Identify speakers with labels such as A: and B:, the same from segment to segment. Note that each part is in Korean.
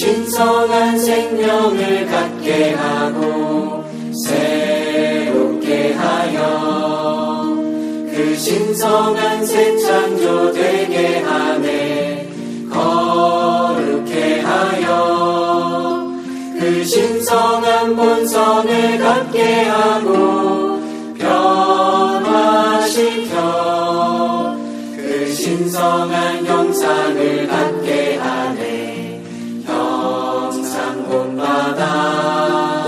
A: 신성한 생명을 갖게 하고 새롭게 하여 그 신성한 새 창조 되게 하네. 거룩해 하여 그 신성한 본성을 갖게 하고 변화시켜 그 신성한 형상을 갖게 하네. 형상 본받아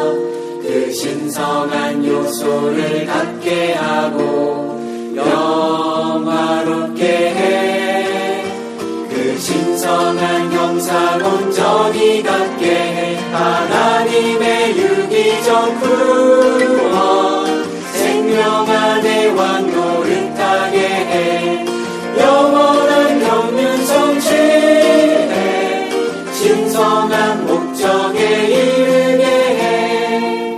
A: 그 신성한 요소를 갖게 하고 영화롭게 해 그 신성한 형상 온전히 갖게 해. 하나님의 유기적 구원 생명 안에 왕노릇하게 해. 영원한 경륜 성취해 신성한 목적에 이르게 해.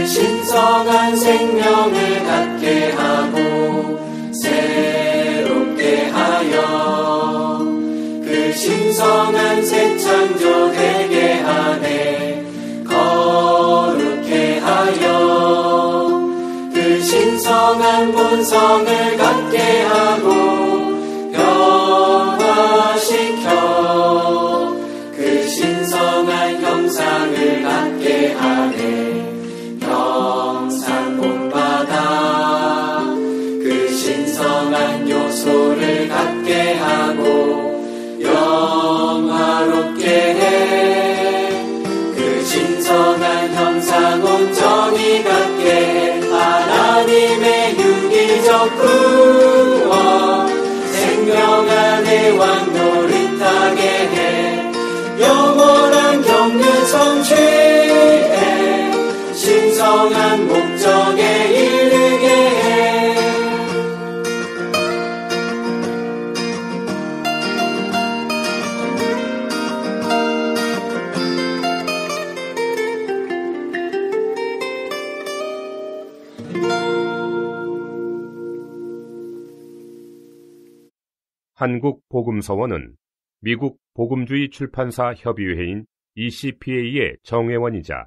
A: 신성한 생명을 갖게 하고 새롭게 하여 그 신성한 새 창조 되게 하네. 거룩해 하여 그 신성한 본성을 갖게 하고 변화시켜 그 신성한 형상을 갖게 하네. 형상 본받아 그 신성한 요소를 갖게 하고 영화롭게 해 그 신성한 형상 온전히 갖게 해. 하나님의 유기적 구원 생명 안에 왕노릇하게 해. 영원한 경륜 성취해 신성한 목적에 이르게 해.
B: 한국복음서원은 미국 복음주의 출판사 협의회인 ECPA의 정회원이자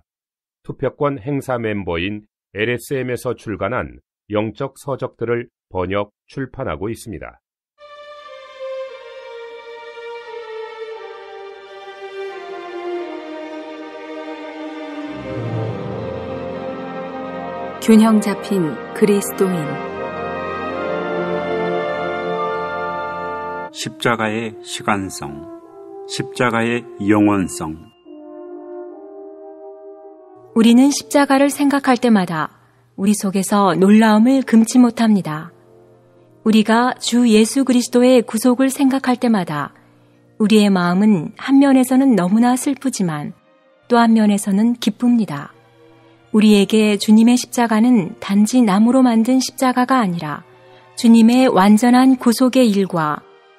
B: 투표권 행사 멤버인 LSM에서 출간한 영적 서적들을 번역, 출판하고 있습니다.
C: 균형 잡힌 그리스도인.
D: 십자가의 시간성, 십자가의 영원성.
C: 우리는 십자가를 생각할 때마다 우리 속에서 놀라움을 금치 못합니다. 우리가 주 예수 그리스도의 구속을 생각할 때마다 우리의 마음은 한 면에서는 너무나 슬프지만 또 한 면에서는 기쁩니다. 우리에게 주님의 십자가는 단지 나무로 만든 십자가가 아니라 주님의 완전한 구속의 일과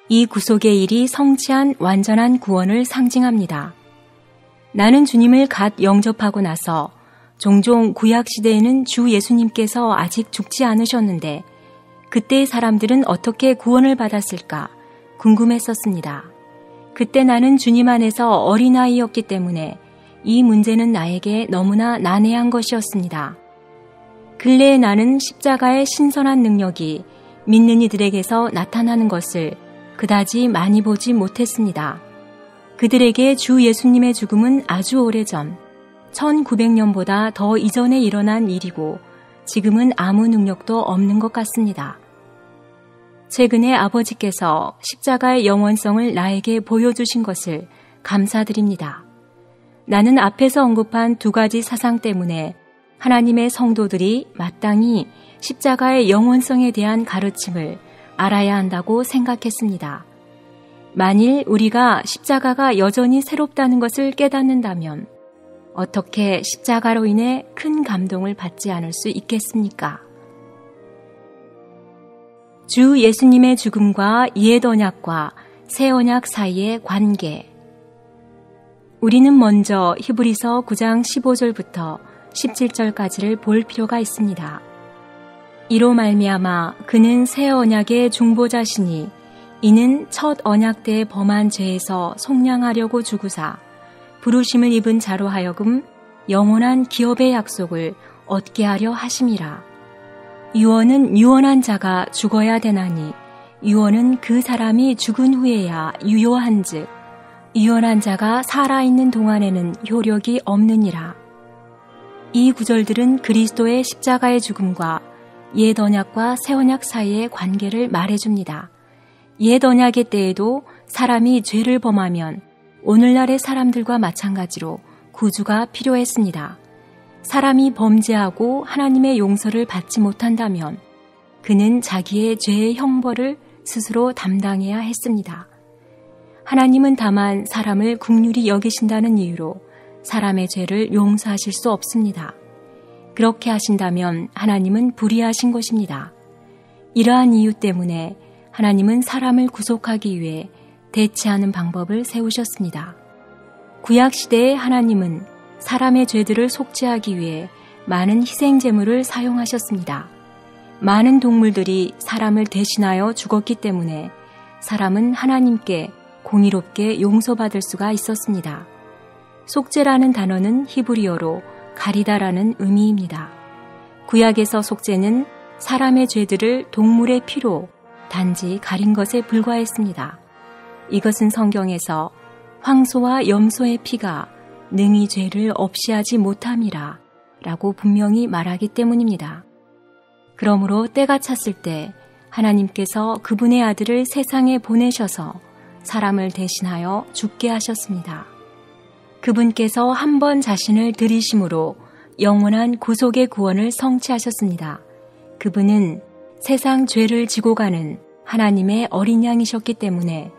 C: 이 구속의 일이 성취한 완전한 구원을 상징합니다. 나는 주님을 갓 영접하고 나서 종종 구약시대에는 주 예수님께서 아직 죽지 않으셨는데 그때의 사람들은 어떻게 구원을 받았을까 궁금했었습니다. 그때 나는 주님 안에서 어린아이였기 때문에 이 문제는 나에게 너무나 난해한 것이었습니다. 근래에 나는 십자가의 신선한 능력이 믿는 이들에게서 나타나는 것을 그다지 많이 보지 못했습니다. 그들에게 주 예수님의 죽음은 아주 오래전 1900년보다 더 이전에 일어난 일이고 지금은 아무 능력도 없는 것 같습니다. 최근에 아버지께서 십자가의 영원성을 나에게 보여주신 것을 감사드립니다. 나는 앞에서 언급한 두 가지 사상 때문에 하나님의 성도들이 마땅히 십자가의 영원성에 대한 가르침을 알아야 한다고 생각했습니다. 만일 우리가 십자가가 여전히 새롭다는 것을 깨닫는다면 어떻게 십자가로 인해 큰 감동을 받지 않을 수 있겠습니까? 주 예수님의 죽음과 옛 언약과 새 언약 사이의 관계. 우리는 먼저 히브리서 9장 15절부터 17절까지를 볼 필요가 있습니다. 이로 말미암아 그는 새 언약의 중보자시니 이는 첫 언약 때 범한 죄에서 속량하려고 주구사 부르심을 입은 자로 하여금 영원한 기업의 약속을 얻게 하려 하심이라. 유언은 유언한 자가 죽어야 되나니 유언은 그 사람이 죽은 후에야 유효한즉 유언한 자가 살아있는 동안에는 효력이 없느니라. 이 구절들은 그리스도의 십자가의 죽음과 옛 언약과 새 언약 사이의 관계를 말해줍니다. 옛 언약의 때에도 사람이 죄를 범하면 오늘날의 사람들과 마찬가지로 구주가 필요했습니다. 사람이 범죄하고 하나님의 용서를 받지 못한다면 그는 자기의 죄의 형벌을 스스로 담당해야 했습니다. 하나님은 다만 사람을 긍휼히 여기신다는 이유로 사람의 죄를 용서하실 수 없습니다. 그렇게 하신다면 하나님은 불의하신 것입니다. 이러한 이유 때문에 하나님은 사람을 구속하기 위해 대체하는 방법을 세우셨습니다. 구약시대에 하나님은 사람의 죄들을 속죄하기 위해 많은 희생 제물을 사용하셨습니다. 많은 동물들이 사람을 대신하여 죽었기 때문에 사람은 하나님께 공의롭게 용서받을 수가 있었습니다. 속죄라는 단어는 히브리어로 가리다라는 의미입니다. 구약에서 속죄는 사람의 죄들을 동물의 피로 단지 가린 것에 불과했습니다. 이것은 성경에서 황소와 염소의 피가 능히 죄를 없이 하지 못함이라 라고 분명히 말하기 때문입니다. 그러므로 때가 찼을 때 하나님께서 그분의 아들을 세상에 보내셔서 사람을 대신하여 죽게 하셨습니다. 그분께서 한 번 자신을 들이심으로 영원한 구속의 구원을 성취하셨습니다. 그분은 세상 죄를 지고 가는 하나님의 어린 양이셨기 때문에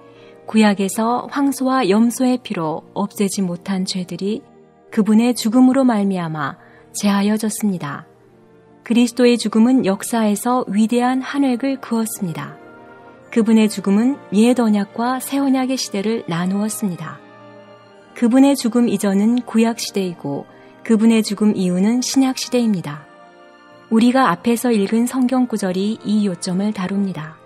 C: 구약에서 황소와 염소의 피로 없애지 못한 죄들이 그분의 죽음으로 말미암아 제하여졌습니다. 그리스도의 죽음은 역사에서 위대한 한 획을 그었습니다. 그분의 죽음은 옛 언약과 새 언약의 시대를 나누었습니다. 그분의 죽음 이전은 구약 시대이고 그분의 죽음 이후는 신약 시대입니다. 우리가 앞에서 읽은 성경 구절이 이 요점을 다룹니다.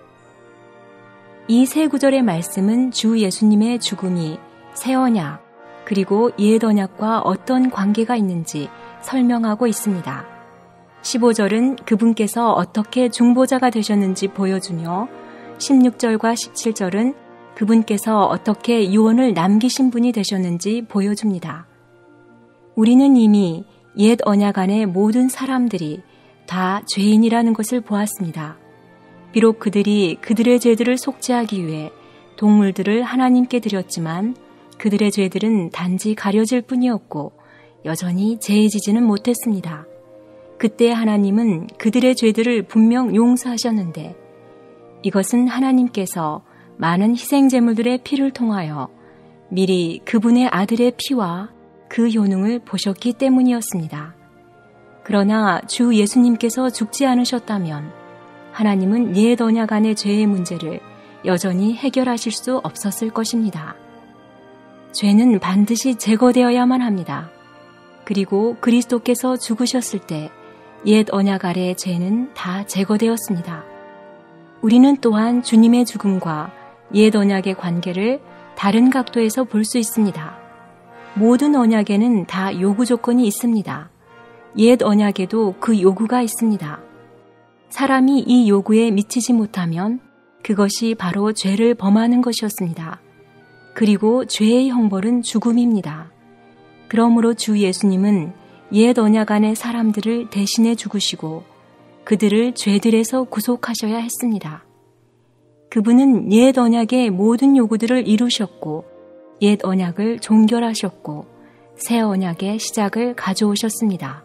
C: 이 세 구절의 말씀은 주 예수님의 죽음이 새 언약 그리고 옛 언약과 어떤 관계가 있는지 설명하고 있습니다. 15절은 그분께서 어떻게 중보자가 되셨는지 보여주며 16절과 17절은 그분께서 어떻게 유언을 남기신 분이 되셨는지 보여줍니다. 우리는 이미 옛 언약 안의 모든 사람들이 다 죄인이라는 것을 보았습니다. 비록 그들이 그들의 죄들을 속죄하기 위해 동물들을 하나님께 드렸지만 그들의 죄들은 단지 가려질 뿐이었고 여전히 제해지지는 못했습니다. 그때 하나님은 그들의 죄들을 분명 용서하셨는데 이것은 하나님께서 많은 희생제물들의 피를 통하여 미리 그분의 아들의 피와 그 효능을 보셨기 때문이었습니다. 그러나 주 예수님께서 죽지 않으셨다면 하나님은 옛 언약 안의 죄의 문제를 여전히 해결하실 수 없었을 것입니다. 죄는 반드시 제거되어야만 합니다. 그리고 그리스도께서 죽으셨을 때 옛 언약 아래의 죄는 다 제거되었습니다. 우리는 또한 주님의 죽음과 옛 언약의 관계를 다른 각도에서 볼 수 있습니다. 모든 언약에는 다 요구 조건이 있습니다. 옛 언약에도 그 요구가 있습니다. 사람이 이 요구에 미치지 못하면 그것이 바로 죄를 범하는 것이었습니다. 그리고 죄의 형벌은 죽음입니다. 그러므로 주 예수님은 옛 언약 안의 사람들을 대신해 죽으시고 그들을 죄들에서 구속하셔야 했습니다. 그분은 옛 언약의 모든 요구들을 이루셨고 옛 언약을 종결하셨고 새 언약의 시작을 가져오셨습니다.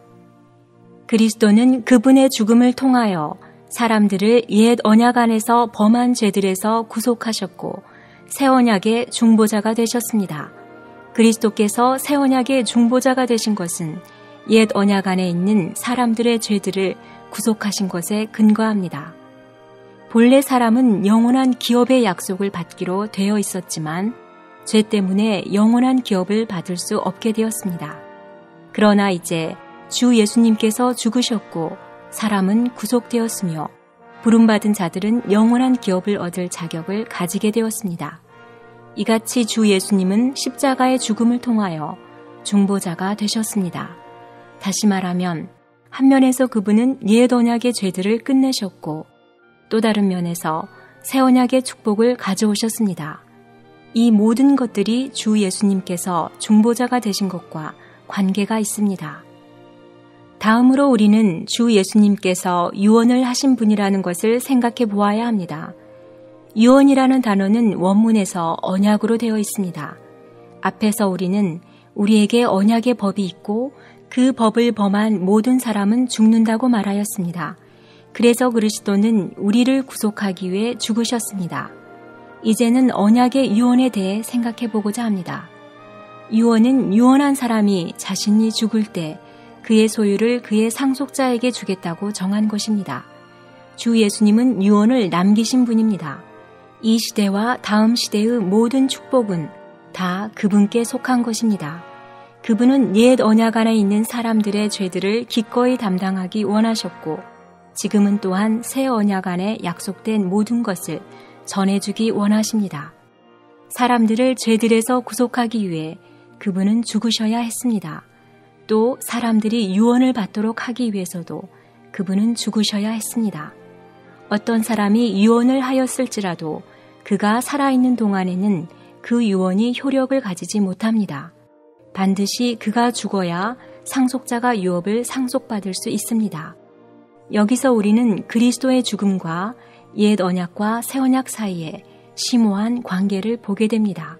C: 그리스도는 그분의 죽음을 통하여 사람들을 옛 언약 안에서 범한 죄들에서 구속하셨고 새 언약의 중보자가 되셨습니다. 그리스도께서 새 언약의 중보자가 되신 것은 옛 언약 안에 있는 사람들의 죄들을 구속하신 것에 근거합니다. 본래 사람은 영원한 기업의 약속을 받기로 되어 있었지만 죄 때문에 영원한 기업을 받을 수 없게 되었습니다. 그러나 이제 주 예수님께서 죽으셨고 사람은 구속되었으며 부름받은 자들은 영원한 기업을 얻을 자격을 가지게 되었습니다. 이같이 주 예수님은 십자가의 죽음을 통하여 중보자가 되셨습니다. 다시 말하면 한 면에서 그분은 옛 언약의 죄들을 끝내셨고 또 다른 면에서 새 언약의 축복을 가져오셨습니다. 이 모든 것들이 주 예수님께서 중보자가 되신 것과 관계가 있습니다. 다음으로 우리는 주 예수님께서 유언을 하신 분이라는 것을 생각해 보아야 합니다. 유언이라는 단어는 원문에서 언약으로 되어 있습니다. 앞에서 우리는 우리에게 언약의 법이 있고 그 법을 범한 모든 사람은 죽는다고 말하였습니다. 그래서 그리스도는 우리를 구속하기 위해 죽으셨습니다. 이제는 언약의 유언에 대해 생각해 보고자 합니다. 유언은 유언한 사람이 자신이 죽을 때 그의 소유를 그의 상속자에게 주겠다고 정한 것입니다. 주 예수님은 유언을 남기신 분입니다. 이 시대와 다음 시대의 모든 축복은 다 그분께 속한 것입니다. 그분은 옛 언약 안에 있는 사람들의 죄들을 기꺼이 담당하기 원하셨고 지금은 또한 새 언약 안에 약속된 모든 것을 전해주기 원하십니다. 사람들을 죄들에서 구속하기 위해 그분은 죽으셔야 했습니다. 또 사람들이 유언을 받도록 하기 위해서도 그분은 죽으셔야 했습니다. 어떤 사람이 유언을 하였을지라도 그가 살아있는 동안에는 그 유언이 효력을 가지지 못합니다. 반드시 그가 죽어야 상속자가 유업을 상속받을 수 있습니다. 여기서 우리는 그리스도의 죽음과 옛 언약과 새 언약 사이에 심오한 관계를 보게 됩니다.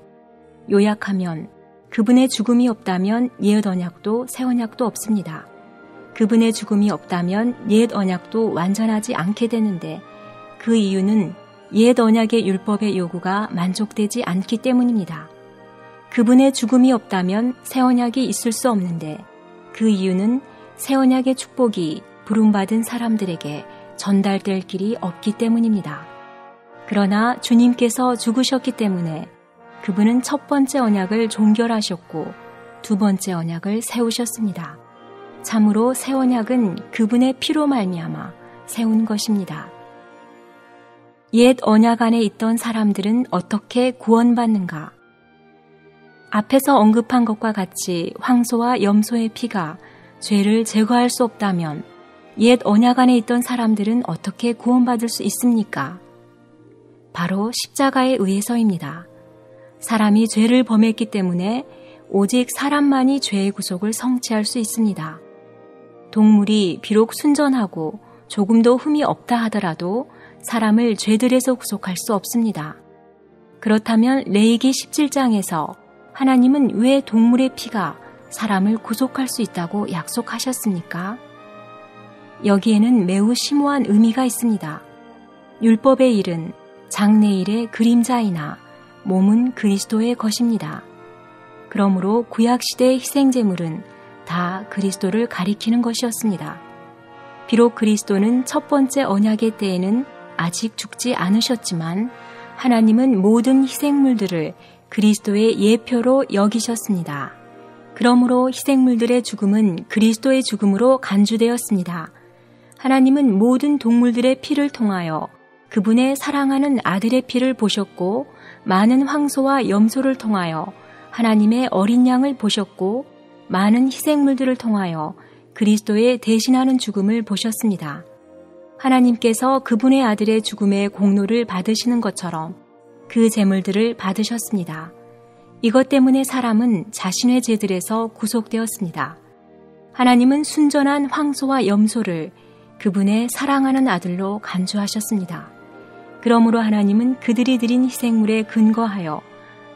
C: 요약하면 그분의 죽음이 없다면 옛 언약도 새 언약도 없습니다. 그분의 죽음이 없다면 옛 언약도 완전하지 않게 되는데 그 이유는 옛 언약의 율법의 요구가 만족되지 않기 때문입니다. 그분의 죽음이 없다면 새 언약이 있을 수 없는데 그 이유는 새 언약의 축복이 부름받은 사람들에게 전달될 길이 없기 때문입니다. 그러나 주님께서 죽으셨기 때문에 그분은 첫 번째 언약을 종결하셨고 두 번째 언약을 세우셨습니다. 참으로 새 언약은 그분의 피로 말미암아 세운 것입니다. 옛 언약 안에 있던 사람들은 어떻게 구원받는가? 앞에서 언급한 것과 같이 황소와 염소의 피가 죄를 제거할 수 없다면 옛 언약 안에 있던 사람들은 어떻게 구원받을 수 있습니까? 바로 십자가에 의해서입니다. 사람이 죄를 범했기 때문에 오직 사람만이 죄의 구속을 성취할 수 있습니다. 동물이 비록 순전하고 조금도 흠이 없다 하더라도 사람을 죄들에서 구속할 수 없습니다. 그렇다면 레위기 17장에서 하나님은 왜 동물의 피가 사람을 구속할 수 있다고 약속하셨습니까? 여기에는 매우 심오한 의미가 있습니다. 율법의 일은 장래일의 그림자이나 몸은 그리스도의 것입니다. 그러므로 구약시대의 희생제물은 다 그리스도를 가리키는 것이었습니다. 비록 그리스도는 첫 번째 언약의 때에는 아직 죽지 않으셨지만 하나님은 모든 희생물들을 그리스도의 예표로 여기셨습니다. 그러므로 희생물들의 죽음은 그리스도의 죽음으로 간주되었습니다. 하나님은 모든 동물들의 피를 통하여 그분의 사랑하는 아들의 피를 보셨고 많은 황소와 염소를 통하여 하나님의 어린 양을 보셨고 많은 희생물들을 통하여 그리스도의 대신하는 죽음을 보셨습니다. 하나님께서 그분의 아들의 죽음의 공로를 받으시는 것처럼 그 제물들을 받으셨습니다. 이것 때문에 사람은 자신의 죄들에서 구속되었습니다. 하나님은 순전한 황소와 염소를 그분의 사랑하는 아들로 간주하셨습니다. 그러므로 하나님은 그들이 드린 희생물에 근거하여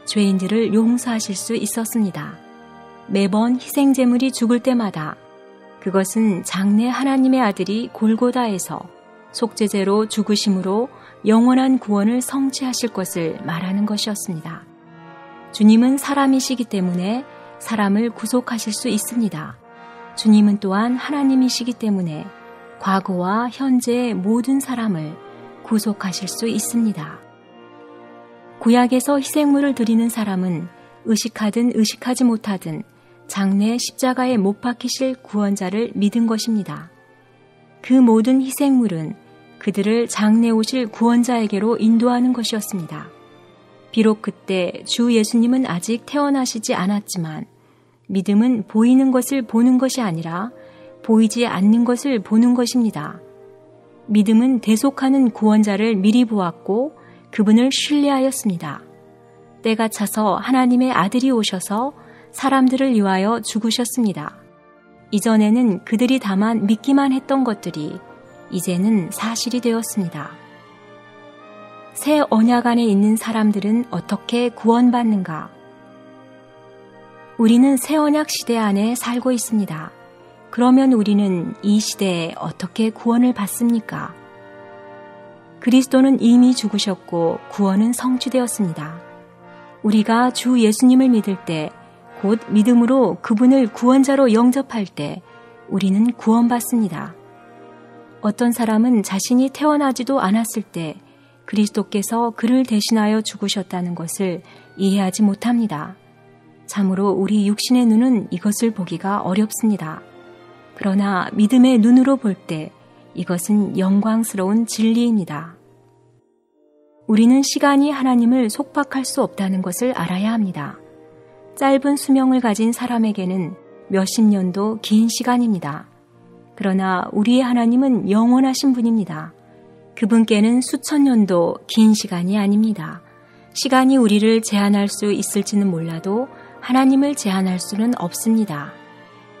C: 죄인들을 용서하실 수 있었습니다. 매번 희생제물이 죽을 때마다 그것은 장래 하나님의 아들이 골고다에서 속죄제로 죽으심으로 영원한 구원을 성취하실 것을 말하는 것이었습니다. 주님은 사람이시기 때문에 사람을 구속하실 수 있습니다. 주님은 또한 하나님이시기 때문에 과거와 현재의 모든 사람을 구속하실 수 있습니다. 구약에서 희생물을 드리는 사람은 의식하든 의식하지 못하든 장래 십자가에 못 박히실 구원자를 믿은 것입니다. 그 모든 희생물은 그들을 장래 오실 구원자에게로 인도하는 것이었습니다. 비록 그때 주 예수님은 아직 태어나시지 않았지만 믿음은 보이는 것을 보는 것이 아니라 보이지 않는 것을 보는 것입니다. 믿음은 대속하는 구원자를 미리 보았고 그분을 신뢰하였습니다. 때가 차서 하나님의 아들이 오셔서 사람들을 위하여 죽으셨습니다. 이전에는 그들이 다만 믿기만 했던 것들이 이제는 사실이 되었습니다. 새 언약 안에 있는 사람들은 어떻게 구원받는가? 우리는 새 언약 시대 안에 살고 있습니다. 그러면 우리는 이 시대에 어떻게 구원을 받습니까? 그리스도는 이미 죽으셨고 구원은 성취되었습니다. 우리가 주 예수님을 믿을 때, 곧 믿음으로 그분을 구원자로 영접할 때 우리는 구원받습니다. 어떤 사람은 자신이 태어나지도 않았을 때 그리스도께서 그를 대신하여 죽으셨다는 것을 이해하지 못합니다. 참으로 우리 육신의 눈은 이것을 보기가 어렵습니다. 그러나 믿음의 눈으로 볼 때 이것은 영광스러운 진리입니다. 우리는 시간이 하나님을 속박할 수 없다는 것을 알아야 합니다. 짧은 수명을 가진 사람에게는 몇십 년도 긴 시간입니다. 그러나 우리의 하나님은 영원하신 분입니다. 그분께는 수천 년도 긴 시간이 아닙니다. 시간이 우리를 제한할 수 있을지는 몰라도 하나님을 제한할 수는 없습니다.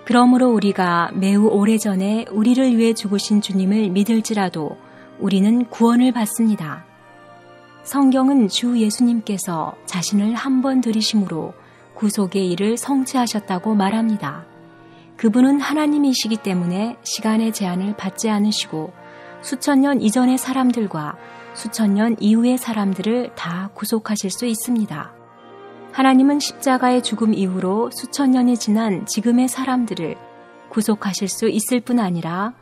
C: 그러므로 우리가 매우 오래전에 우리를 위해 죽으신 주님을 믿을지라도 우리는 구원을 받습니다. 성경은 주 예수님께서 자신을 한 번 들이심으로 구속의 일을 성취하셨다고 말합니다. 그분은 하나님이시기 때문에 시간의 제한을 받지 않으시고 수천 년 이전의 사람들과 수천 년 이후의 사람들을 다 구속하실 수 있습니다. 하나님은 십자가의 죽음 이후로 수천 년이 지난 지금의 사람들을 구속하실 수 있을 뿐 아니라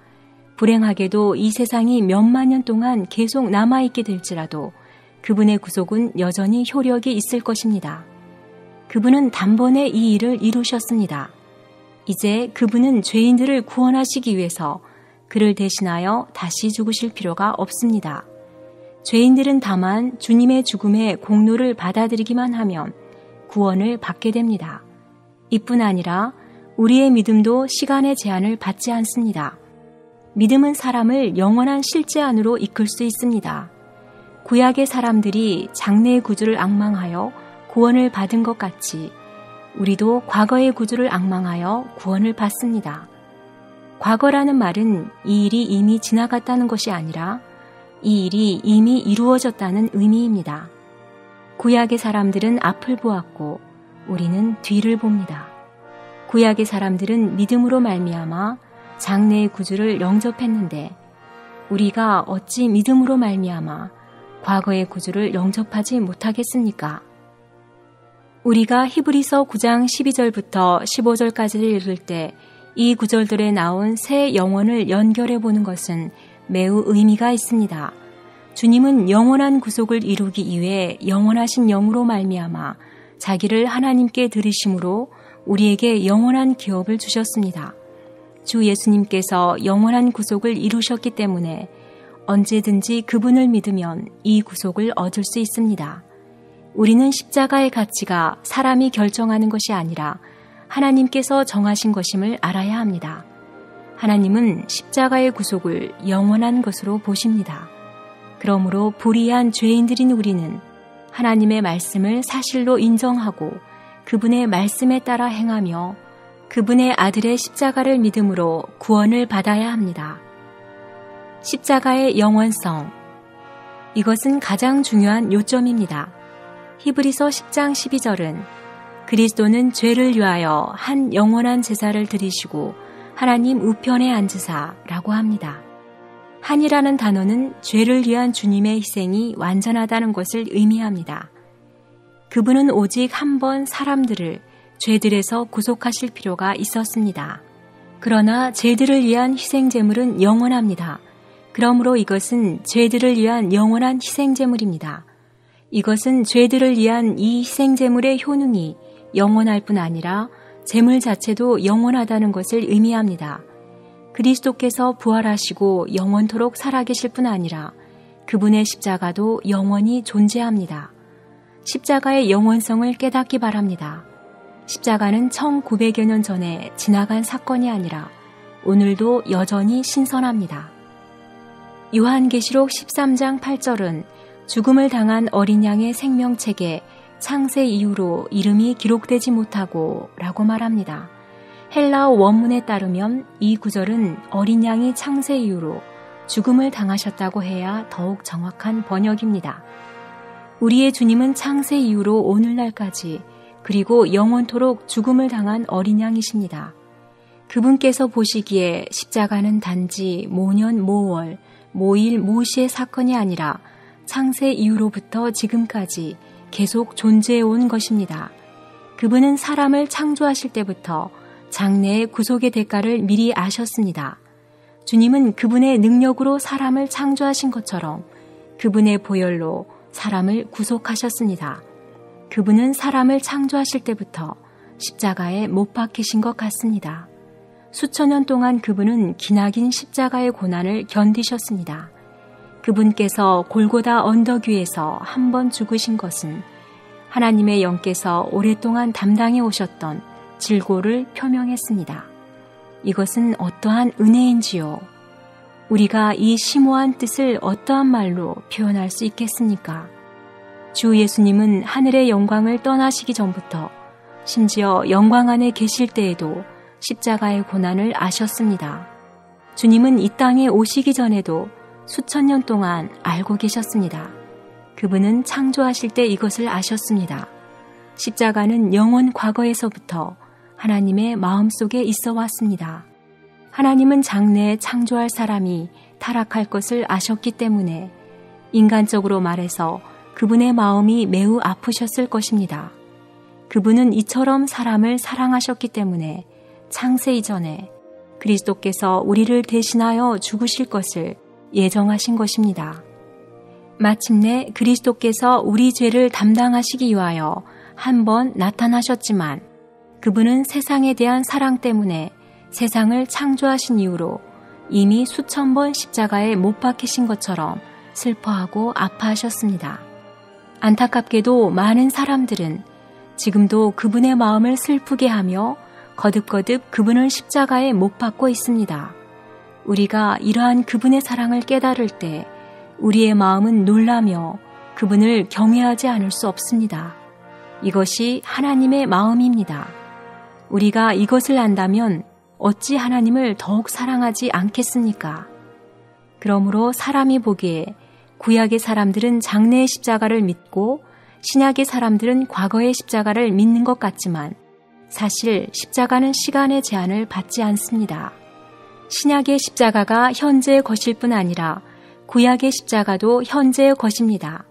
C: 불행하게도 이 세상이 몇만 년 동안 계속 남아있게 될지라도 그분의 구속은 여전히 효력이 있을 것입니다. 그분은 단번에 이 일을 이루셨습니다. 이제 그분은 죄인들을 구원하시기 위해서 그를 대신하여 다시 죽으실 필요가 없습니다. 죄인들은 다만 주님의 죽음의 공로를 받아들이기만 하면 구원을 받게 됩니다. 이뿐 아니라 우리의 믿음도 시간의 제한을 받지 않습니다. 믿음은 사람을 영원한 실제 안으로 이끌 수 있습니다. 구약의 사람들이 장래의 구주를 앙망하여 구원을 받은 것 같이 우리도 과거의 구주를 앙망하여 구원을 받습니다. 과거라는 말은 이 일이 이미 지나갔다는 것이 아니라 이 일이 이미 이루어졌다는 의미입니다. 구약의 사람들은 앞을 보았고 우리는 뒤를 봅니다. 구약의 사람들은 믿음으로 말미암아 장래의 구주를 영접했는데 우리가 어찌 믿음으로 말미암아 과거의 구주를 영접하지 못하겠습니까? 우리가 히브리서 9장 12절부터 15절까지를 읽을 때 이 구절들에 나온 새 영원을 연결해 보는 것은 매우 의미가 있습니다. 주님은 영원한 구속을 이루기 위해 영원하신 영으로 말미암아 자기를 하나님께 드리심으로 우리에게 영원한 기업을 주셨습니다. 주 예수님께서 영원한 구속을 이루셨기 때문에 언제든지 그분을 믿으면 이 구속을 얻을 수 있습니다. 우리는 십자가의 가치가 사람이 결정하는 것이 아니라 하나님께서 정하신 것임을 알아야 합니다. 하나님은 십자가의 구속을 영원한 것으로 보십니다. 그러므로 불의한 죄인들인 우리는 하나님의 말씀을 사실로 인정하고 그분의 말씀에 따라 행하며 그분의 아들의 십자가를 믿음으로 구원을 받아야 합니다. 십자가의 영원성. 이것은 가장 중요한 요점입니다. 히브리서 10장 12절은 그리스도는 죄를 위하여 한 영원한 제사를 드리시고 하나님 우편에 앉으사라고 합니다. 한이라는 단어는 죄를 위한 주님의 희생이 완전하다는 것을 의미합니다. 그분은 오직 한 번 사람들을 죄들에서 구속하실 필요가 있었습니다. 그러나 죄들을 위한 희생 제물은 영원합니다. 그러므로 이것은 죄들을 위한 영원한 희생제물입니다. 이것은 죄들을 위한 이 희생제물의 효능이 영원할 뿐 아니라 제물 자체도 영원하다는 것을 의미합니다. 그리스도께서 부활하시고 영원토록 살아계실 뿐 아니라 그분의 십자가도 영원히 존재합니다. 십자가의 영원성을 깨닫기 바랍니다. 십자가는 1900여 년 전에 지나간 사건이 아니라 오늘도 여전히 신선합니다. 요한계시록 13장 8절은 죽음을 당한 어린 양의 생명책에 창세 이후로 이름이 기록되지 못하고 라고 말합니다. 헬라어 원문에 따르면 이 구절은 어린 양이 창세 이후로 죽음을 당하셨다고 해야 더욱 정확한 번역입니다. 우리의 주님은 창세 이후로 오늘날까지 그리고 영원토록 죽음을 당한 어린 양이십니다. 그분께서 보시기에 십자가는 단지 모년 모월, 모일 모시의 사건이 아니라 창세 이후로부터 지금까지 계속 존재해 온 것입니다. 그분은 사람을 창조하실 때부터 장래의 구속의 대가를 미리 아셨습니다. 주님은 그분의 능력으로 사람을 창조하신 것처럼 그분의 보혈로 사람을 구속하셨습니다. 그분은 사람을 창조하실 때부터 십자가에 못 박히신 것 같습니다. 수천 년 동안 그분은 기나긴 십자가의 고난을 견디셨습니다. 그분께서 골고다 언덕 위에서 한 번 죽으신 것은 하나님의 영께서 오랫동안 담당해 오셨던 질고를 표명했습니다. 이것은 어떠한 은혜인지요. 우리가 이 심오한 뜻을 어떠한 말로 표현할 수 있겠습니까? 주 예수님은 하늘의 영광을 떠나시기 전부터 심지어 영광 안에 계실 때에도 십자가의 고난을 아셨습니다. 주님은 이 땅에 오시기 전에도 수천 년 동안 알고 계셨습니다. 그분은 창조하실 때 이것을 아셨습니다. 십자가는 영원 과거에서부터 하나님의 마음속에 있어 왔습니다. 하나님은 장래에 창조할 사람이 타락할 것을 아셨기 때문에 인간적으로 말해서 그분의 마음이 매우 아프셨을 것입니다. 그분은 이처럼 사람을 사랑하셨기 때문에 창세 이전에 그리스도께서 우리를 대신하여 죽으실 것을 예정하신 것입니다. 마침내 그리스도께서 우리 죄를 담당하시기 위하여 한 번 나타나셨지만 그분은 세상에 대한 사랑 때문에 세상을 창조하신 이후로 이미 수천 번 십자가에 못 박히신 것처럼 슬퍼하고 아파하셨습니다. 안타깝게도 많은 사람들은 지금도 그분의 마음을 슬프게 하며 거듭거듭 그분을 십자가에 못 박고 있습니다. 우리가 이러한 그분의 사랑을 깨달을 때 우리의 마음은 놀라며 그분을 경외하지 않을 수 없습니다. 이것이 하나님의 마음입니다. 우리가 이것을 안다면 어찌 하나님을 더욱 사랑하지 않겠습니까? 그러므로 사람이 보기에 구약의 사람들은 장래의 십자가를 믿고 신약의 사람들은 과거의 십자가를 믿는 것 같지만 사실 십자가는 시간의 제한을 받지 않습니다. 신약의 십자가가 현재의 것일 뿐 아니라 구약의 십자가도 현재의 것입니다.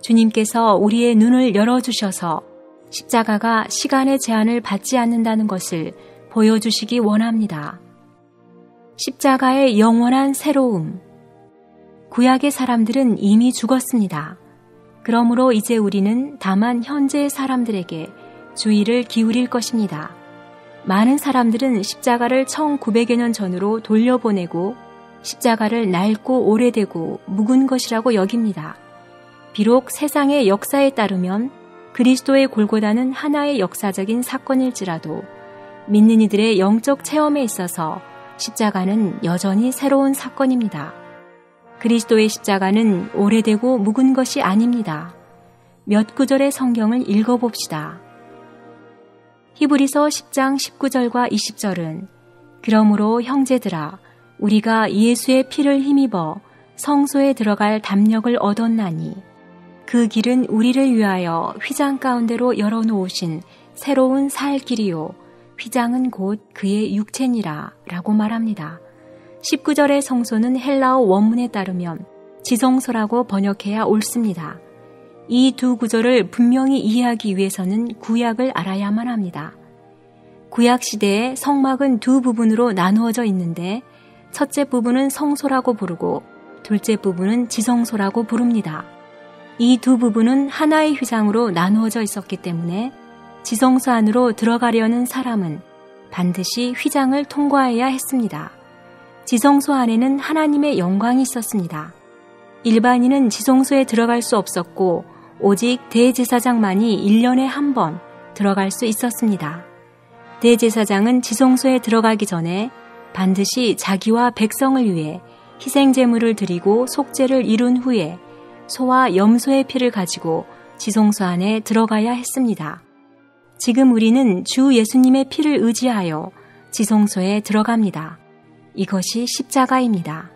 C: 주님께서 우리의 눈을 열어주셔서 십자가가 시간의 제한을 받지 않는다는 것을 보여주시기 원합니다. 십자가의 영원한 새로움. 구약의 사람들은 이미 죽었습니다. 그러므로 이제 우리는 다만 현재의 사람들에게 주의를 기울일 것입니다. 많은 사람들은 십자가를 1900여 년 전으로 돌려보내고 십자가를 낡고 오래되고 묵은 것이라고 여깁니다. 비록 세상의 역사에 따르면 그리스도의 골고다는 하나의 역사적인 사건일지라도 믿는 이들의 영적 체험에 있어서 십자가는 여전히 새로운 사건입니다. 그리스도의 십자가는 오래되고 묵은 것이 아닙니다. 몇 구절의 성경을 읽어봅시다. 히브리서 10장 19절과 20절은 그러므로 형제들아 우리가 예수의 피를 힘입어 성소에 들어갈 담력을 얻었나니 그 길은 우리를 위하여 휘장 가운데로 열어놓으신 새로운 살 길이요 휘장은 곧 그의 육체니라 라고 말합니다. 19절의 성소는 헬라어 원문에 따르면 지성소라고 번역해야 옳습니다. 이 두 구절을 분명히 이해하기 위해서는 구약을 알아야만 합니다. 구약 시대에 성막은 두 부분으로 나누어져 있는데 첫째 부분은 성소라고 부르고 둘째 부분은 지성소라고 부릅니다. 이 두 부분은 하나의 휘장으로 나누어져 있었기 때문에 지성소 안으로 들어가려는 사람은 반드시 휘장을 통과해야 했습니다. 지성소 안에는 하나님의 영광이 있었습니다. 일반인은 지성소에 들어갈 수 없었고 오직 대제사장만이 1년에 한 번 들어갈 수 있었습니다. 대제사장은 지성소에 들어가기 전에 반드시 자기와 백성을 위해 희생제물을 드리고 속죄를 이룬 후에 소와 염소의 피를 가지고 지성소 안에 들어가야 했습니다. 지금 우리는 주 예수님의 피를 의지하여 지성소에 들어갑니다. 이것이 십자가입니다.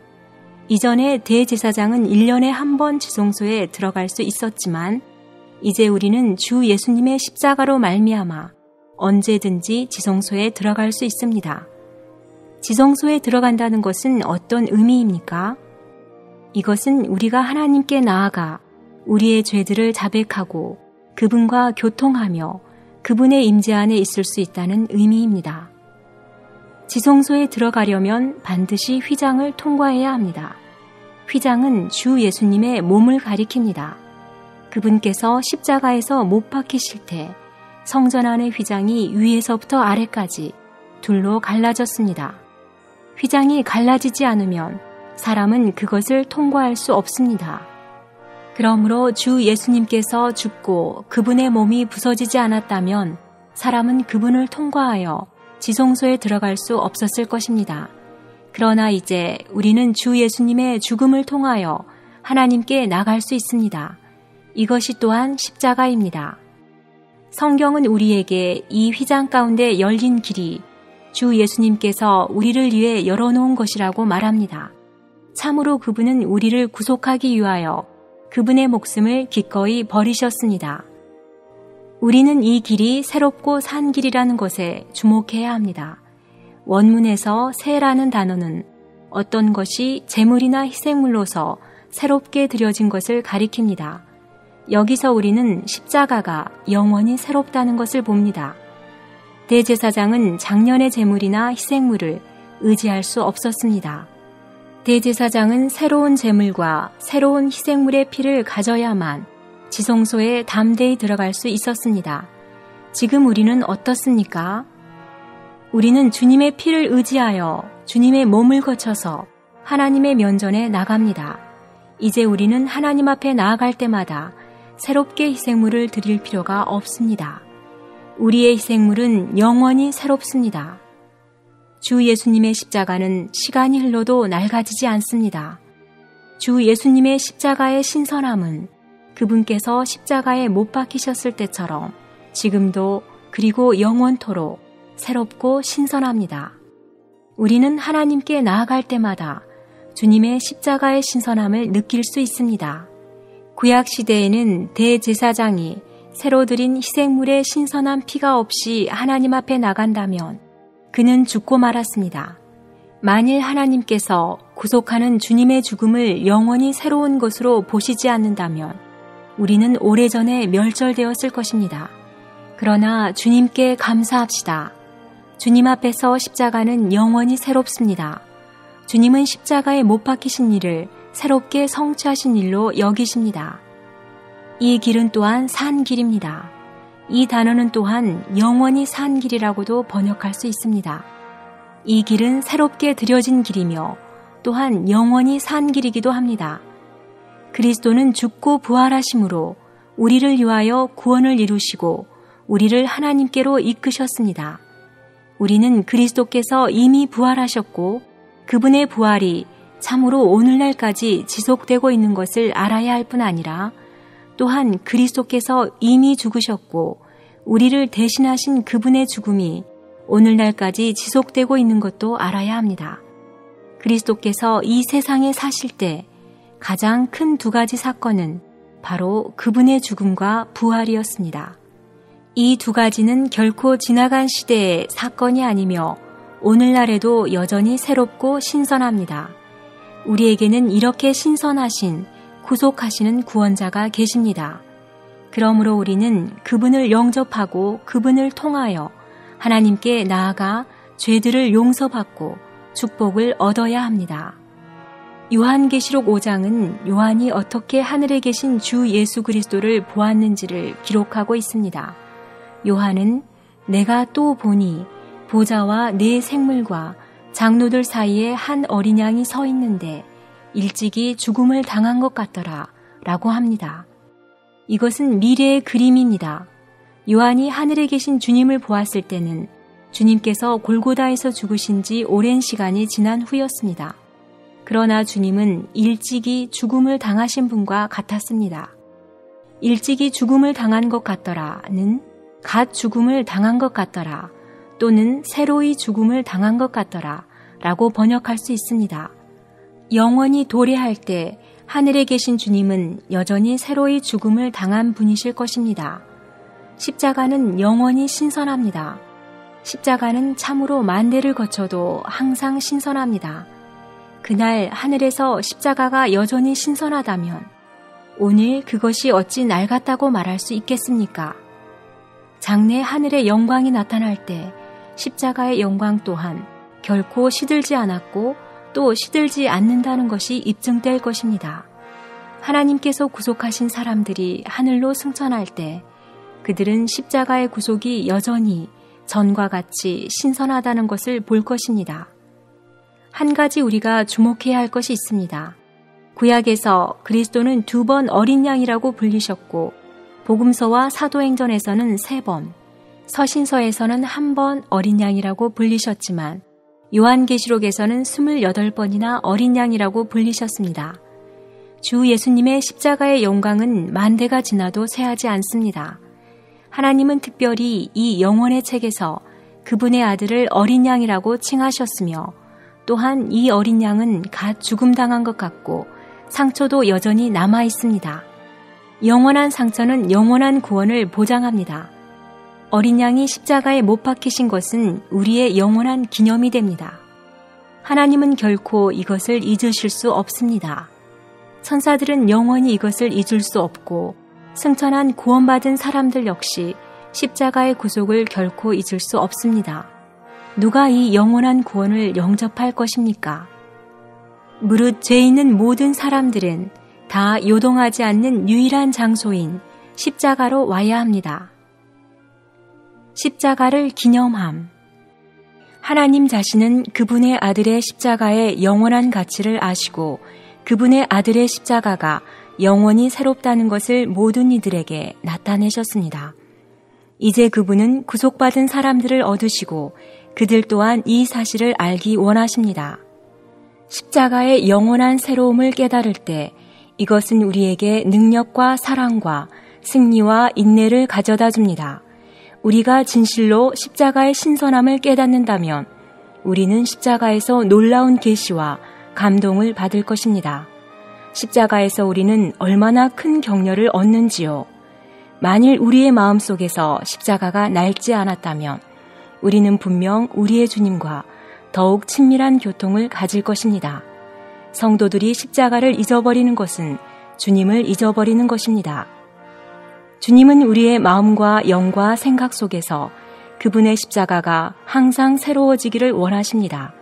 C: 이전에 대제사장은 1년에 한 번 지성소에 들어갈 수 있었지만 이제 우리는 주 예수님의 십자가로 말미암아 언제든지 지성소에 들어갈 수 있습니다. 지성소에 들어간다는 것은 어떤 의미입니까? 이것은 우리가 하나님께 나아가 우리의 죄들을 자백하고 그분과 교통하며 그분의 임재 안에 있을 수 있다는 의미입니다. 지성소에 들어가려면 반드시 휘장을 통과해야 합니다. 휘장은 주 예수님의 몸을 가리킵니다. 그분께서 십자가에서 못 박히실 때 성전 안의 휘장이 위에서부터 아래까지 둘로 갈라졌습니다. 휘장이 갈라지지 않으면 사람은 그것을 통과할 수 없습니다. 그러므로 주 예수님께서 죽고 그분의 몸이 부서지지 않았다면 사람은 그분을 통과하여 지성소에 들어갈 수 없었을 것입니다. 그러나 이제 우리는 주 예수님의 죽음을 통하여 하나님께 나갈 수 있습니다. 이것이 또한 십자가입니다. 성경은 우리에게 이 휘장 가운데 열린 길이 주 예수님께서 우리를 위해 열어놓은 것이라고 말합니다. 참으로 그분은 우리를 구속하기 위하여 그분의 목숨을 기꺼이 버리셨습니다. 우리는 이 길이 새롭고 산 길이라는 것에 주목해야 합니다. 원문에서 새라는 단어는 어떤 것이 제물이나 희생물로서 새롭게 드려진 것을 가리킵니다. 여기서 우리는 십자가가 영원히 새롭다는 것을 봅니다. 대제사장은 작년의 제물이나 희생물을 의지할 수 없었습니다. 대제사장은 새로운 제물과 새로운 희생물의 피를 가져야만 지성소에 담대히 들어갈 수 있었습니다. 지금 우리는 어떻습니까? 우리는 주님의 피를 의지하여 주님의 몸을 거쳐서 하나님의 면전에 나갑니다. 이제 우리는 하나님 앞에 나아갈 때마다 새롭게 희생물을 드릴 필요가 없습니다. 우리의 희생물은 영원히 새롭습니다. 주 예수님의 십자가는 시간이 흘러도 낡아지지 않습니다. 주 예수님의 십자가의 신선함은 그분께서 십자가에 못 박히셨을 때처럼 지금도 그리고 영원토록 새롭고 신선합니다. 우리는 하나님께 나아갈 때마다 주님의 십자가의 신선함을 느낄 수 있습니다. 구약 시대에는 대제사장이 새로 드린 희생물의 신선한 피가 없이 하나님 앞에 나간다면 그는 죽고 말았습니다. 만일 하나님께서 구속하는 주님의 죽음을 영원히 새로운 것으로 보시지 않는다면 우리는 오래전에 멸절되었을 것입니다. 그러나 주님께 감사합시다. 주님 앞에서 십자가는 영원히 새롭습니다. 주님은 십자가에 못 박히신 일을 새롭게 성취하신 일로 여기십니다. 이 길은 또한 산 길입니다. 이 단어는 또한 영원히 산 길이라고도 번역할 수 있습니다. 이 길은 새롭게 드려진 길이며 또한 영원히 산 길이기도 합니다. 그리스도는 죽고 부활하심으로 우리를 위하여 구원을 이루시고 우리를 하나님께로 이끄셨습니다. 우리는 그리스도께서 이미 부활하셨고 그분의 부활이 참으로 오늘날까지 지속되고 있는 것을 알아야 할 뿐 아니라 또한 그리스도께서 이미 죽으셨고 우리를 대신하신 그분의 죽음이 오늘날까지 지속되고 있는 것도 알아야 합니다. 그리스도께서 이 세상에 사실 때 가장 큰 두 가지 사건은 바로 그분의 죽음과 부활이었습니다. 이 두 가지는 결코 지나간 시대의 사건이 아니며 오늘날에도 여전히 새롭고 신선합니다. 우리에게는 이렇게 신선하신 구속하시는 구원자가 계십니다. 그러므로 우리는 그분을 영접하고 그분을 통하여 하나님께 나아가 죄들을 용서받고 축복을 얻어야 합니다. 요한계시록 5장은 요한이 어떻게 하늘에 계신 주 예수 그리스도를 보았는지를 기록하고 있습니다. 요한은 내가 또 보니 보좌와 네 생물과 장로들 사이에 한 어린 양이 서 있는데 일찍이 죽음을 당한 것 같더라 라고 합니다. 이것은 미래의 그림입니다. 요한이 하늘에 계신 주님을 보았을 때는 주님께서 골고다에서 죽으신 지 오랜 시간이 지난 후였습니다. 그러나 주님은 일찍이 죽음을 당하신 분과 같았습니다. 일찍이 죽음을 당한 것 같더라는 갓 죽음을 당한 것 같더라 또는 새로이 죽음을 당한 것 같더라 라고 번역할 수 있습니다. 영원히 도래할 때 하늘에 계신 주님은 여전히 새로이 죽음을 당한 분이실 것입니다. 십자가는 영원히 신선합니다. 십자가는 참으로 만대를 거쳐도 항상 신선합니다. 그날 하늘에서 십자가가 여전히 신선하다면 오늘 그것이 어찌 낡았다고 말할 수 있겠습니까? 장래 하늘의 영광이 나타날 때 십자가의 영광 또한 결코 시들지 않았고 또 시들지 않는다는 것이 입증될 것입니다. 하나님께서 구속하신 사람들이 하늘로 승천할 때 그들은 십자가의 구속이 여전히 전과 같이 신선하다는 것을 볼 것입니다. 한 가지 우리가 주목해야 할 것이 있습니다. 구약에서 그리스도는 2번 어린 양이라고 불리셨고 복음서와 사도행전에서는 3번, 서신서에서는 1번 어린 양이라고 불리셨지만 요한계시록에서는 28번이나 어린 양이라고 불리셨습니다. 주 예수님의 십자가의 영광은 만대가 지나도 쇠하지 않습니다. 하나님은 특별히 이 영원의 책에서 그분의 아들을 어린 양이라고 칭하셨으며 또한 이 어린 양은 갓 죽음당한 것 같고 상처도 여전히 남아 있습니다. 영원한 상처는 영원한 구원을 보장합니다. 어린 양이 십자가에 못 박히신 것은 우리의 영원한 기념이 됩니다. 하나님은 결코 이것을 잊으실 수 없습니다. 천사들은 영원히 이것을 잊을 수 없고 승천한 구원받은 사람들 역시 십자가의 구속을 결코 잊을 수 없습니다. 누가 이 영원한 구원을 영접할 것입니까? 무릇 죄 있는 모든 사람들은 다 요동하지 않는 유일한 장소인 십자가로 와야 합니다. 십자가를 기념함. 하나님 자신은 그분의 아들의 십자가의 영원한 가치를 아시고 그분의 아들의 십자가가 영원히 새롭다는 것을 모든 이들에게 나타내셨습니다. 이제 그분은 구속받은 사람들을 얻으시고 그들 또한 이 사실을 알기 원하십니다. 십자가의 영원한 새로움을 깨달을 때 이것은 우리에게 능력과 사랑과 승리와 인내를 가져다 줍니다. 우리가 진실로 십자가의 신선함을 깨닫는다면 우리는 십자가에서 놀라운 계시와 감동을 받을 것입니다. 십자가에서 우리는 얼마나 큰 격려를 얻는지요. 만일 우리의 마음속에서 십자가가 낡지 않았다면 우리는 분명 우리의 주님과 더욱 친밀한 교통을 가질 것입니다. 성도들이 십자가를 잊어버리는 것은 주님을 잊어버리는 것입니다. 주님은 우리의 마음과 영과 생각 속에서 그분의 십자가가 항상 새로워지기를 원하십니다.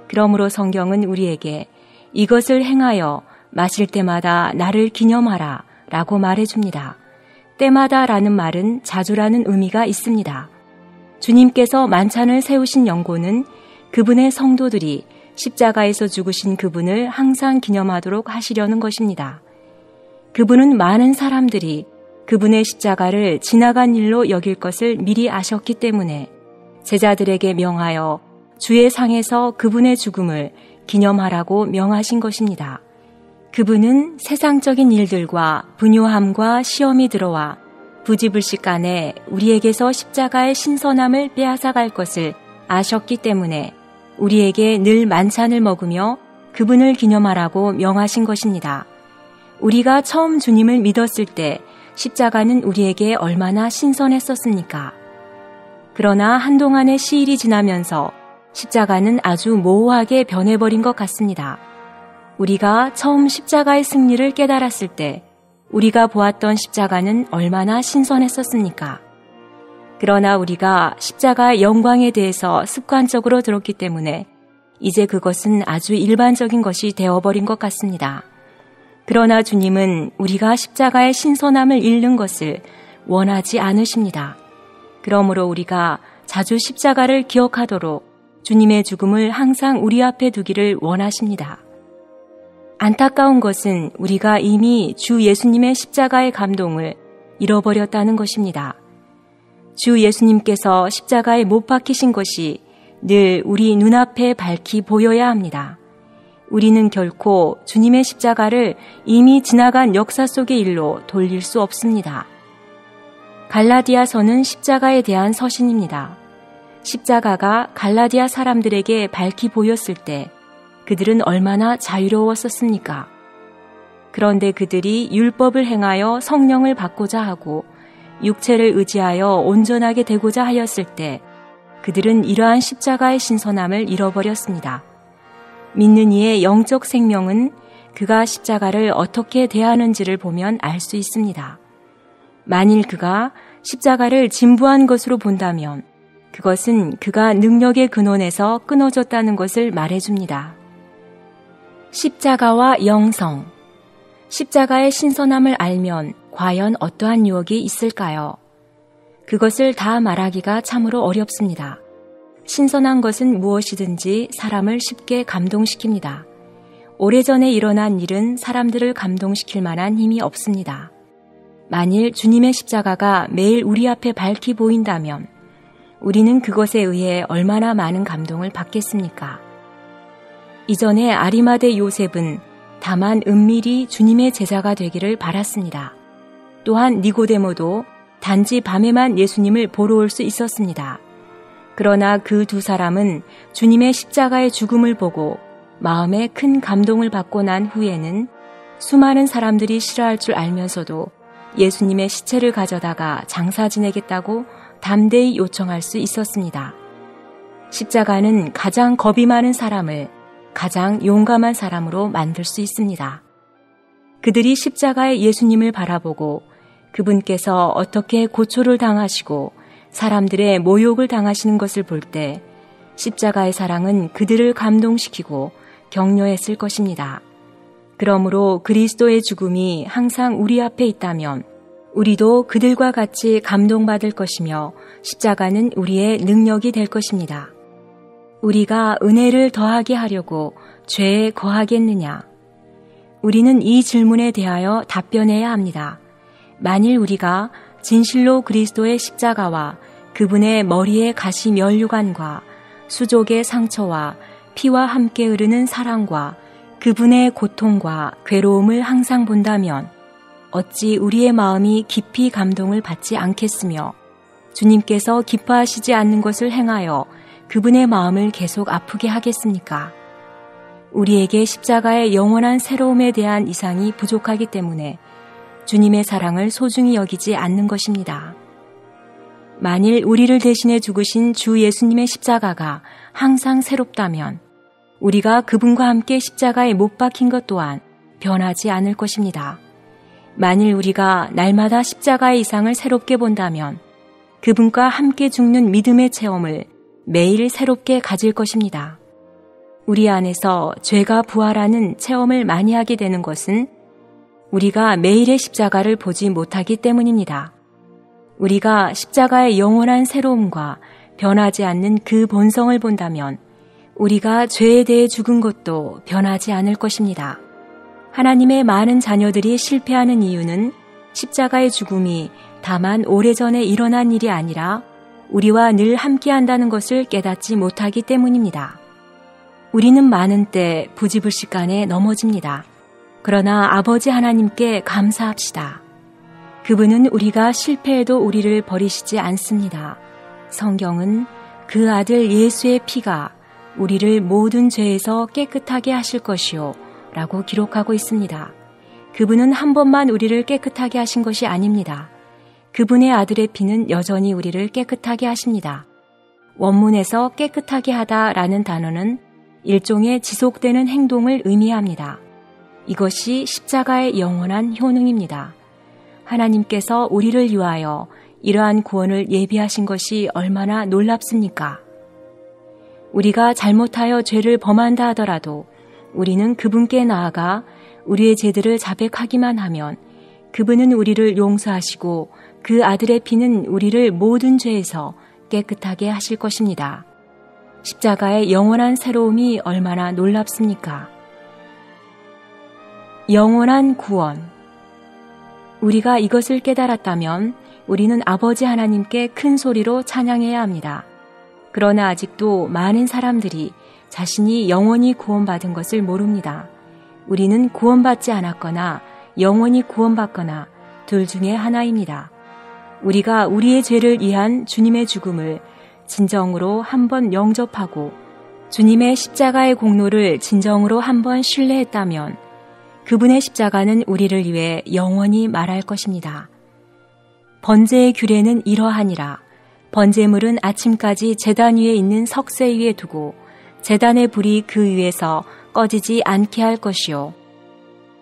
C: 그러므로 성경은 우리에게 이것을 행하여 마실 때마다 나를 기념하라 라고 말해줍니다. 때마다 라는 말은 자주라는 의미가 있습니다. 주님께서 만찬을 세우신 연고는 그분의 성도들이 십자가에서 죽으신 그분을 항상 기념하도록 하시려는 것입니다. 그분은 많은 사람들이 그분의 십자가를 지나간 일로 여길 것을 미리 아셨기 때문에 제자들에게 명하여 주의 상에서 그분의 죽음을 기념하라고 명하신 것입니다. 그분은 세상적인 일들과 분요함과 시험이 들어와 부지불식간에 우리에게서 십자가의 신선함을 빼앗아갈 것을 아셨기 때문에 우리에게 늘 만찬을 먹으며 그분을 기념하라고 명하신 것입니다. 우리가 처음 주님을 믿었을 때 십자가는 우리에게 얼마나 신선했었습니까? 그러나 한동안의 시일이 지나면서 십자가는 아주 모호하게 변해버린 것 같습니다. 우리가 처음 십자가의 승리를 깨달았을 때 우리가 보았던 십자가는 얼마나 신선했었습니까? 그러나 우리가 십자가의 영광에 대해서 습관적으로 들었기 때문에 이제 그것은 아주 일반적인 것이 되어버린 것 같습니다. 그러나 주님은 우리가 십자가의 신선함을 잃는 것을 원하지 않으십니다. 그러므로 우리가 자주 십자가를 기억하도록 주님의 죽음을 항상 우리 앞에 두기를 원하십니다. 안타까운 것은 우리가 이미 주 예수님의 십자가의 감동을 잃어버렸다는 것입니다. 주 예수님께서 십자가에 못 박히신 것이 늘 우리 눈앞에 밝히 보여야 합니다. 우리는 결코 주님의 십자가를 이미 지나간 역사 속의 일로 돌릴 수 없습니다. 갈라디아서는 십자가에 대한 서신입니다. 십자가가 갈라디아 사람들에게 밝히 보였을 때 그들은 얼마나 자유로웠었습니까? 그런데 그들이 율법을 행하여 성령을 받고자 하고 육체를 의지하여 온전하게 되고자 하였을 때 그들은 이러한 십자가의 신선함을 잃어버렸습니다. 믿는 이의 영적 생명은 그가 십자가를 어떻게 대하는지를 보면 알 수 있습니다. 만일 그가 십자가를 진부한 것으로 본다면 그것은 그가 능력의 근원에서 끊어졌다는 것을 말해줍니다. 십자가와 영성. 십자가의 신선함을 알면 과연 어떠한 유혹이 있을까요? 그것을 다 말하기가 참으로 어렵습니다. 신선한 것은 무엇이든지 사람을 쉽게 감동시킵니다. 오래전에 일어난 일은 사람들을 감동시킬 만한 힘이 없습니다. 만일 주님의 십자가가 매일 우리 앞에 밝히 보인다면 우리는 그것에 의해 얼마나 많은 감동을 받겠습니까? 이전에 아리마대 요셉은 다만 은밀히 주님의 제자가 되기를 바랐습니다. 또한 니고데모도 단지 밤에만 예수님을 보러 올 수 있었습니다. 그러나 그 두 사람은 주님의 십자가의 죽음을 보고 마음에 큰 감동을 받고 난 후에는 수많은 사람들이 싫어할 줄 알면서도 예수님의 시체를 가져다가 장사 지내겠다고 담대히 요청할 수 있었습니다. 십자가는 가장 겁이 많은 사람을 가장 용감한 사람으로 만들 수 있습니다. 그들이 십자가의 예수님을 바라보고 그분께서 어떻게 고초를 당하시고 사람들의 모욕을 당하시는 것을 볼 때 십자가의 사랑은 그들을 감동시키고 격려했을 것입니다. 그러므로 그리스도의 죽음이 항상 우리 앞에 있다면 우리도 그들과 같이 감동받을 것이며 십자가는 우리의 능력이 될 것입니다. 우리가 은혜를 더하게 하려고 죄에 거하겠느냐? 우리는 이 질문에 대하여 답변해야 합니다. 만일 우리가 진실로 그리스도의 십자가와 그분의 머리에 가시 면류관과 수족의 상처와 피와 함께 흐르는 사랑과 그분의 고통과 괴로움을 항상 본다면 어찌 우리의 마음이 깊이 감동을 받지 않겠으며 주님께서 기뻐하시지 않는 것을 행하여 그분의 마음을 계속 아프게 하겠습니까? 우리에게 십자가의 영원한 새로움에 대한 이상이 부족하기 때문에 주님의 사랑을 소중히 여기지 않는 것입니다. 만일 우리를 대신해 죽으신 주 예수님의 십자가가 항상 새롭다면 우리가 그분과 함께 십자가에 못 박힌 것 또한 변하지 않을 것입니다. 만일 우리가 날마다 십자가의 이상을 새롭게 본다면 그분과 함께 죽는 믿음의 체험을 매일 새롭게 가질 것입니다. 우리 안에서 죄가 부활하는 체험을 많이 하게 되는 것은 우리가 매일의 십자가를 보지 못하기 때문입니다. 우리가 십자가의 영원한 새로움과 변하지 않는 그 본성을 본다면 우리가 죄에 대해 죽은 것도 변하지 않을 것입니다. 하나님의 많은 자녀들이 실패하는 이유는 십자가의 죽음이 다만 오래전에 일어난 일이 아니라 우리와 늘 함께한다는 것을 깨닫지 못하기 때문입니다. 우리는 많은 때 부지불식간에 넘어집니다. 그러나 아버지 하나님께 감사합시다. 그분은 우리가 실패해도 우리를 버리시지 않습니다. 성경은 그 아들 예수의 피가 우리를 모든 죄에서 깨끗하게 하실 것이요 라고 기록하고 있습니다. 그분은 한 번만 우리를 깨끗하게 하신 것이 아닙니다. 그분의 아들의 피는 여전히 우리를 깨끗하게 하십니다. 원문에서 깨끗하게 하다라는 단어는 일종의 지속되는 행동을 의미합니다. 이것이 십자가의 영원한 효능입니다. 하나님께서 우리를 위하여 이러한 구원을 예비하신 것이 얼마나 놀랍습니까? 우리가 잘못하여 죄를 범한다 하더라도 우리는 그분께 나아가 우리의 죄들을 자백하기만 하면 그분은 우리를 용서하시고 그 아들의 피는 우리를 모든 죄에서 깨끗하게 하실 것입니다. 십자가의 영원한 새로움이 얼마나 놀랍습니까? 영원한 구원. 우리가 이것을 깨달았다면 우리는 아버지 하나님께 큰 소리로 찬양해야 합니다. 그러나 아직도 많은 사람들이 자신이 영원히 구원받은 것을 모릅니다. 우리는 구원받지 않았거나 영원히 구원받거나 둘 중에 하나입니다. 우리가 우리의 죄를 위한 주님의 죽음을 진정으로 한번 영접하고 주님의 십자가의 공로를 진정으로 한번 신뢰했다면 그분의 십자가는 우리를 위해 영원히 말할 것입니다. 번제의 규례는 이러하니라. 번제물은 아침까지 제단 위에 있는 석쇠 위에 두고 제단의 불이 그 위에서 꺼지지 않게 할 것이요.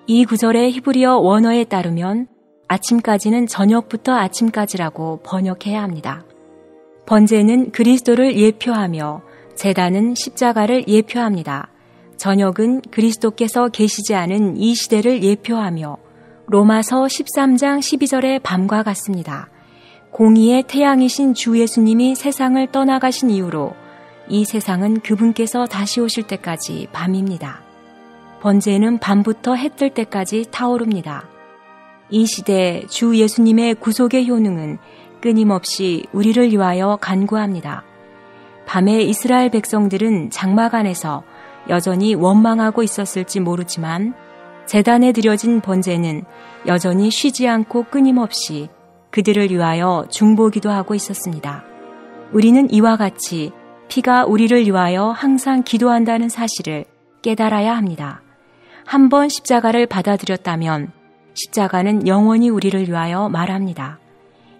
C: 이 구절의 히브리어 원어에 따르면 아침까지는 저녁부터 아침까지라고 번역해야 합니다. 번제는 그리스도를 예표하며 제단은 십자가를 예표합니다. 저녁은 그리스도께서 계시지 않은 이 시대를 예표하며 로마서 13장 12절의 밤과 같습니다. 공의의 태양이신 주 예수님이 세상을 떠나가신 이후로 이 세상은 그분께서 다시 오실 때까지 밤입니다. 번제는 밤부터 해 뜰 때까지 타오릅니다. 이 시대 주 예수님의 구속의 효능은 끊임없이 우리를 위하여 간구합니다. 밤에 이스라엘 백성들은 장막 안에서 여전히 원망하고 있었을지 모르지만 제단에 드려진 번제는 여전히 쉬지 않고 끊임없이 그들을 위하여 중보기도 하고 있었습니다. 우리는 이와 같이 피가 우리를 위하여 항상 기도한다는 사실을 깨달아야 합니다. 한 번 십자가를 받아들였다면 십자가는 영원히 우리를 위하여 말합니다.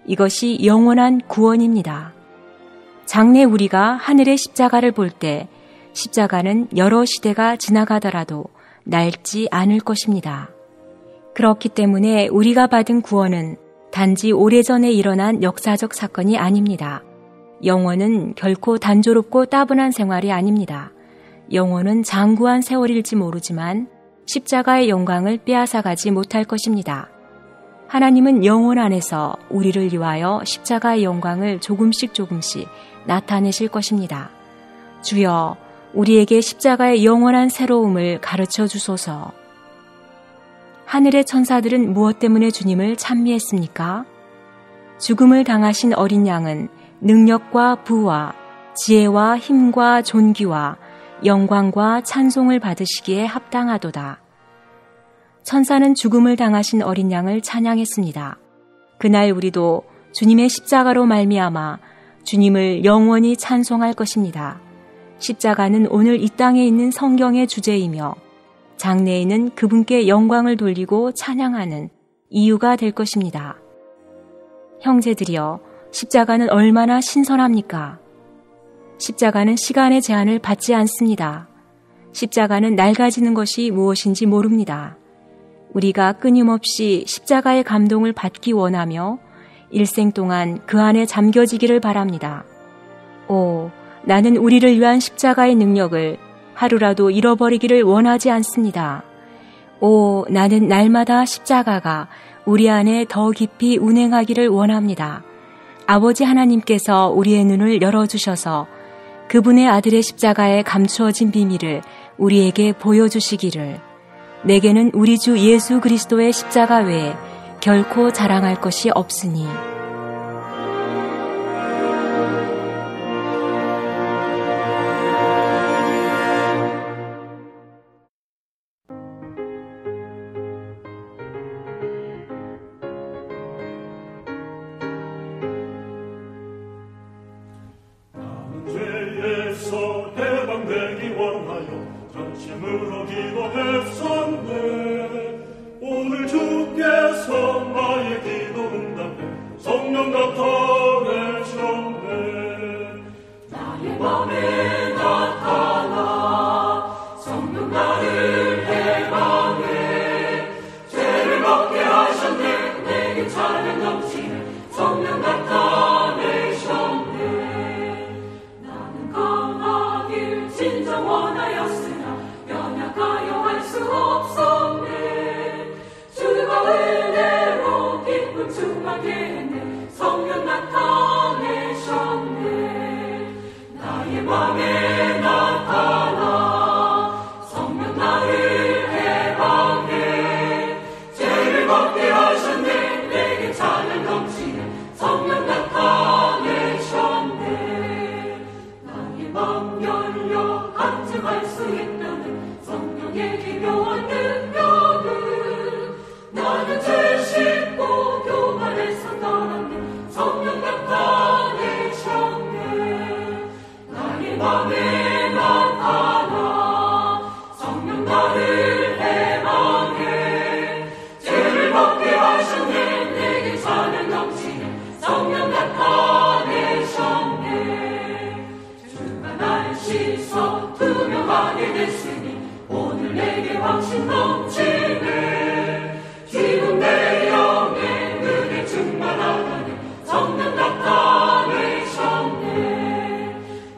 C: 이것이 영원한 구원입니다. 장래 우리가 하늘의 십자가를 볼 때 십자가는 여러 시대가 지나가더라도 낡지 않을 것입니다. 그렇기 때문에 우리가 받은 구원은 단지 오래전에 일어난 역사적 사건이 아닙니다. 영원은 결코 단조롭고 따분한 생활이 아닙니다. 영원은 장구한 세월일지 모르지만 십자가의 영광을 빼앗아가지 못할 것입니다. 하나님은 영원 안에서 우리를 위하여 십자가의 영광을 조금씩 나타내실 것입니다. 주여, 우리에게 십자가의 영원한 새로움을 가르쳐 주소서. 하늘의 천사들은 무엇 때문에 주님을 찬미했습니까? 죽음을 당하신 어린 양은 능력과 부와 지혜와 힘과 존귀와 영광과 찬송을 받으시기에 합당하도다. 천사는 죽음을 당하신 어린 양을 찬양했습니다. 그날 우리도 주님의 십자가로 말미암아 주님을 영원히 찬송할 것입니다. 십자가는 오늘 이 땅에 있는 성경의 주제이며 장래에는 그분께 영광을 돌리고 찬양하는 이유가 될 것입니다. 형제들이여, 십자가는 얼마나 신선합니까? 십자가는 시간의 제한을 받지 않습니다. 십자가는 낡아지는 것이 무엇인지 모릅니다. 우리가 끊임없이 십자가의 감동을 받기 원하며 일생 동안 그 안에 잠겨지기를 바랍니다. 오, 나는 우리를 위한 십자가의 능력을 하루라도 잃어버리기를 원하지 않습니다. 오, 나는 날마다 십자가가 우리 안에 더 깊이 운행하기를 원합니다. 아버지 하나님께서 우리의 눈을 열어주셔서 그분의 아들의 십자가에 감추어진 비밀을 우리에게 보여주시기를. 내게는 우리 주 예수 그리스도의 십자가 외에 결코 자랑할 것이 없으니.
A: 성령 나타내셨네. 나는 강하길 나의 맘에 나타나 성령 나를 해방해 죄를 벗게 하셨네 내게 찬양 넘치는 성령 나타내셨네 나의 맘 열려 간증할 수 있다는 성령의 기묘한 능력을 나는 죄 씻고 교만에서 떠났네 성령 나타내셨네 나의 맘에 나타나 성령 나를 해방해 죄를 벗게 하셨네 내게 찬양 넘치는 성령 나타내셨네 주가 나를 씻어 투명하게 됐으니 오늘 내게 확신 넘치네 지금 내 영에 은혜 충만하다니 성령 나타내셨네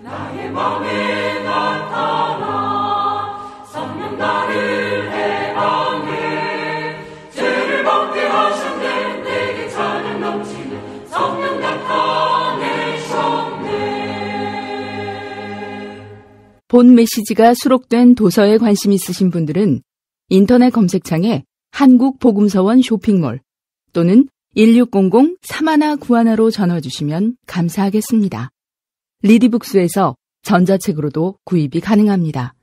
A: 나의 맘에 나타나 성령 나를 해방해 죄를 벗게 하셨네 내게 찬양 넘치는 성령 나타내셨네
E: 본 메시지가 수록된 도서에 관심 있으신 분들은 인터넷 검색창에 한국복음서원 쇼핑몰 또는 1600-3191로 전화 주시면 감사하겠습니다. 리디북스에서 전자책으로도 구입이 가능합니다.